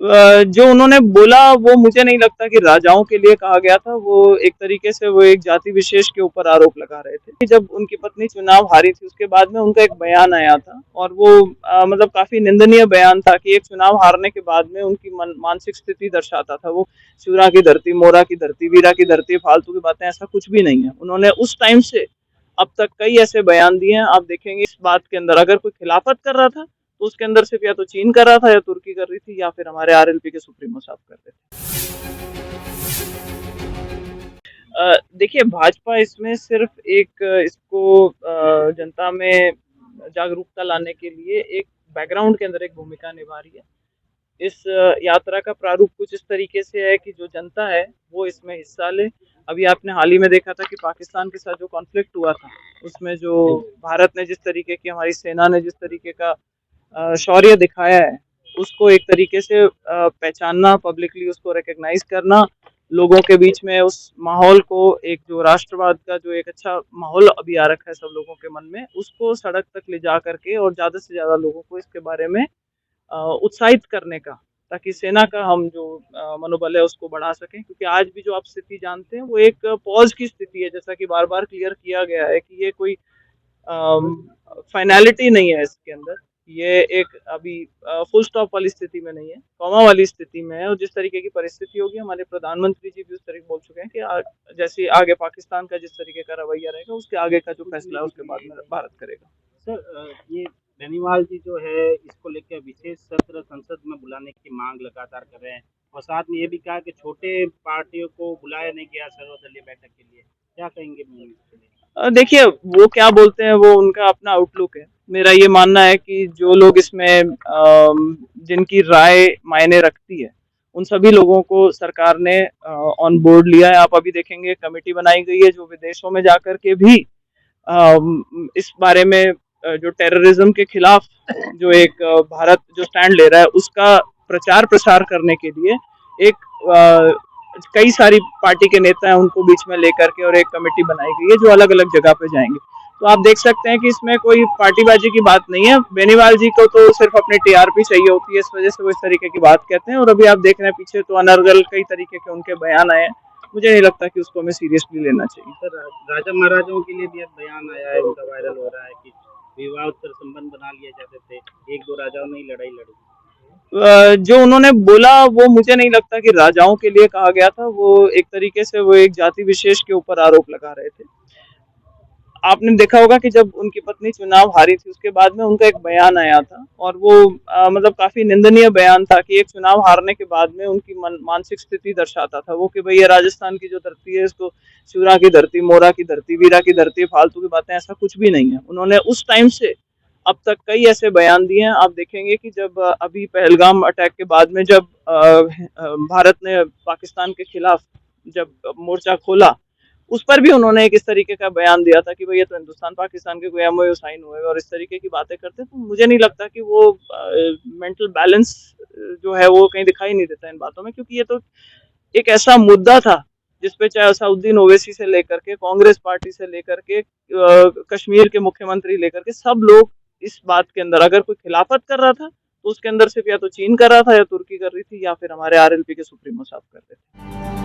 जो उन्होंने बोला वो मुझे नहीं लगता कि राजाओं के लिए कहा गया था। वो एक तरीके से वो एक जाति विशेष के ऊपर आरोप लगा रहे थे। जब उनकी पत्नी चुनाव हारी थी उसके बाद में उनका एक बयान आया था और वो मतलब काफी निंदनीय बयान था कि एक चुनाव हारने के बाद में उनकी मानसिक स्थिति दर्शाता था वो। शिवरा की धरती, मोरा की धरती, वीरा की धरती, फालतू की बातें, ऐसा कुछ भी नहीं है। उन्होंने उस टाइम से अब तक कई ऐसे बयान दिए हैं। आप देखेंगे इस बात के अंदर अगर कोई खिलाफत कर रहा था तो उसके अंदर सिर्फ या तो चीन कर रहा था या तुर्की कर रही थी या फिर हमारे आरएलपी के सुप्रीमो साहब कर रहे थे। देखिए भाजपा इसमें सिर्फ एक इसको जनता में जागरूकता लाने के लिए एक बैकग्राउंड के अंदर एक भूमिका निभा रही है। इस यात्रा का प्रारूप कुछ इस तरीके से है कि जो जनता है वो इसमें हिस्सा ले। अभी आपने हाल ही में देखा था कि पाकिस्तान के साथ जो कॉन्फ्लिक्ट हुआ था उसमें जो भारत ने जिस तरीके की, हमारी सेना ने जिस तरीके का शौर्य दिखाया है उसको एक तरीके से पहचानना, पब्लिकली उसको रिकग्नाइज करना, लोगों के बीच में उस माहौल को, एक जो राष्ट्रवाद का जो एक अच्छा माहौल अभी आ रखा है सब लोगों के मन में, उसको सड़क तक ले जा करके और ज्यादा से ज्यादा लोगों को इसके बारे में उत्साहित करने का, ताकि सेना का हम जो मनोबल है उसको बढ़ा सकें। क्योंकि आज भी जो आप स्थिति जानते हैं वो एक पॉज की स्थिति है, जैसा कि बार बार क्लियर किया गया है कि ये कोई फाइनलिटी नहीं है इसके अंदर। ये एक अभी फुल स्टॉप वाली स्थिति में नहीं है, कॉमा वाली स्थिति में है। और जिस तरीके की परिस्थिति होगी, हमारे प्रधानमंत्री जी भी उस तरीके बोल चुके हैं कि जैसे आगे पाकिस्तान का जिस तरीके का रवैया रहेगा उसके आगे का जो फैसला है उसके बाद में भारत करेगा। सर, ये बेनीवाल जी जो है इसको लेकर विशेष सत्र संसद में बुलाने की मांग लगातार कर रहे हैं और साथ में ये भी कहा कि छोटे पार्टियों को बुलाया नहीं गया सर्वदलीय बैठक के लिए। क्या कहेंगे इसके लिए? देखिए वो क्या बोलते हैं वो उनका अपना आउटलुक है। मेरा ये मानना है कि जो लोग इसमें जिनकी राय मायने रखती है उन सभी लोगों को सरकार ने ऑन बोर्ड लिया है। आप अभी देखेंगे कमेटी बनाई गई है जो विदेशों में जाकर के भी इस बारे में जो टेररिज्म के खिलाफ जो एक भारत जो स्टैंड ले रहा है उसका प्रचार प्रसार करने के लिए एक कई सारी पार्टी के नेता हैं उनको बीच में लेकर के और एक कमेटी बनाई गई है जो अलग अलग जगह पे जाएंगे। तो आप देख सकते हैं कि इसमें कोई पार्टीबाजी की बात नहीं है। बेनीवाल जी को तो सिर्फ अपनी टीआरपी चाहिए होती है, इस वजह से वो इस तरीके की बात कहते हैं। और अभी आप देख रहे हैं पीछे तो अनर्गल कई तरीके के उनके बयान आए हैं। मुझे नहीं लगता कि उसको हमें सीरियसली लेना चाहिए। सर, राजा महाराजाओं के लिए भी अब बयान आया है, उनका वायरल हो रहा है कि विवाह उत्तर संबंध बना लिए जाते थे, एक दो राजाओं ने ही लड़ाई लड़ी। जो उन्होंने बोला वो मुझे नहीं लगता कि राजाओं के लिए कहा गया था। वो एक तरीके से वो एक जाति विशेष के ऊपर आरोप लगा रहे थे। आपने देखा होगा कि जब उनकी पत्नी चुनाव हारी थी उसके बाद में उनका एक बयान आया था और वो मतलब काफी निंदनीय बयान था कि एक चुनाव हारने के बाद में उनकी मानसिक स्थिति दर्शाता था वो कि भाई ये राजस्थान की जो धरती है इसको शिवरा की धरती, मोरा की धरती, वीरा की धरती, फालतू की बातें, ऐसा कुछ भी नहीं है। उन्होंने उस टाइम से अब तक कई ऐसे बयान दिए हैं। आप देखेंगे कि जब अभी पहलगाम अटैक के बाद में जब भारत ने पाकिस्तान के खिलाफ जब मोर्चा खोला उस पर भी उन्होंने एक इस तरीके का बयान दिया था कि भाई ये तो हिंदुस्तान पाकिस्तान के कोई एमओयू साइन हुए और इस तरीके की बातें करते। तो मुझे नहीं लगता कि वो मेंटल बैलेंस जो है वो कहीं दिखाई नहीं देता इन बातों में, क्योंकि ये तो एक ऐसा मुद्दा था जिसपे चाहे असाउद्दीन ओवैसी से लेकर के कांग्रेस पार्टी से लेकर के कश्मीर के मुख्यमंत्री लेकर के सब लोग इस बात के अंदर अगर कोई खिलाफत कर रहा था तो उसके अंदर सिर्फ या तो चीन कर रहा था या तुर्की कर रही थी या फिर हमारे आरएलपी के सुप्रीमो साहब कर रहे थे।